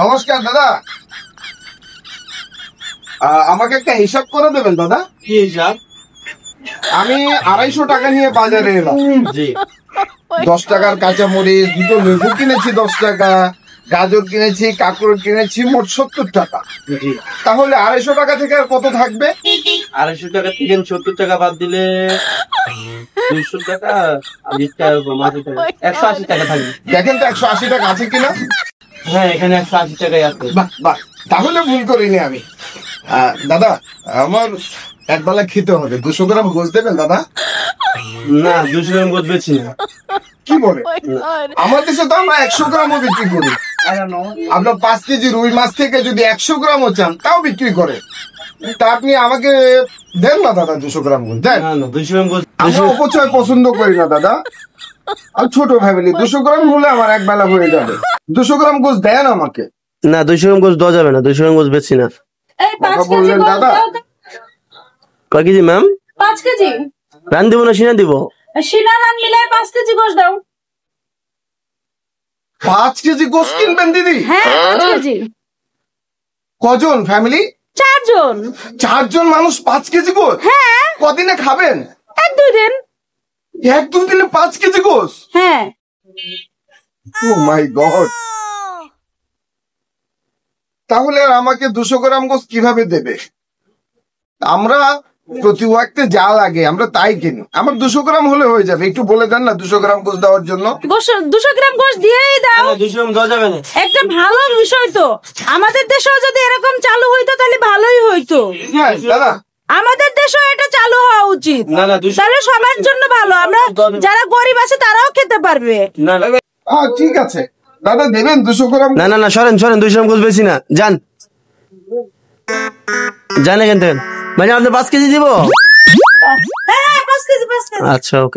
নমস্কার দাদা, আমাকে একটা হিসাব করে দেবেন দাদা। কি হিসাব? আমি 250 টাকা নিয়ে বাজারে এলাম। জি। 10 টাকার কাঁচামরিচ, দুটো লেবু কিনেছি 10 টাকা, গাজর কিনেছি, কাঁকড় কিনেছি, মোট 70 টাকা। জি। তাহলে 250 টাকা থেকে আর কত থাকবে? 250 টাকা থেকে 70 টাকা বাদ দিলে 200 টাকা, 180 টাকা থাকবে। দেখেন তো 180 টাকা আছে কিনা। হ্যাঁ, এখানে 180 টাকাই আছে। বাহ বাহ, তাহলে ভুল করিনি আমি। দাদা, আমার একবেলা খেতে হবে, 200 গ্রাম গোশ দেবেন দাদা? না, 200 গ্রাম গোছ বেচি না। কি বলে? আমার দেশে তো আমরা 100 গ্রামও বিক্রি করি। আপনার 5 কেজি রুই মাছ থেকে যদি 100 গ্রামও চান তাও বিক্রি করে। তা আপনি আমাকে দেন না দাদা 200 গ্রাম গোশ দেন। না না, 200 গ্রাম গোছ। আমরা অপচয় পছন্দ করি না দাদা, আর ছোট ফ্যামিলি, 200 গ্রাম হলে আমার এক বেলা হয়ে যাবে। 200 গ্রাম গোশ দেন আমাকে। না, 200 গ্রাম গোছ দেওয়া যাবে না, 200 গ্রাম গোছ বেচি না। এই 5 কেজি বললেন গোশ দাদা। দাও তো। কয় কেজি ম্যাম? 5 কেজি। রান দিব না সিনা দিব? শিলা রান মিলাই 5 কেজি গোশ দাও। 5 কেজি গোশ কিনবেন দিদি? হ্যাঁ 5 কেজি। কজন ফ্যামিলি? 4 জন। 4 জন মানুষ 5 কেজি গোশ? হ্যাঁ, কদিনে খাবেন? 1-2 দিন। 1-2 দিনে 5 কেজি গোশ? হ্যাঁ। ও মাই গড, তাহলে আর আমাকে 200 গ্রাম গোশ কিভাবে দেবে? আমরা প্রতি ওয়াক্তে যা লাগে আমরা তাই কিনি, আমার 200 গ্রাম হলে হয়ে যাবে। একটু বলে দেন না 200 গ্রাম গোশ দেওয়ার জন্য। 200 গ্রাম গোশ দিয়েই দাও। না, 200 গ্রাম দেওয়া যাবে না। একটা ভালো বিষয় তো, আমাদের দেশেও যদি এরকম চালু হইতো তাহলে ভালোই হইতো। হ্যাঁ দাদা, আমাদের দেশেও এটা চালু হওয়া উচিত, না না, 200 তাহলে সবার জন্য ভালো। আমরা যারা গরিব আছে তারাও খেতে পারবে। না না ঠিক আছে দাদা, দেবেন 200 গ্রাম? না না না, সরেন সরেন, 200 গ্রাম গোছ বেশি না, যান যান এখান থেকে। মানে আপনি 5 কেজি দিব? হ্যাঁ 5 কেজি 5 কেজি। আচ্ছা, ওকে।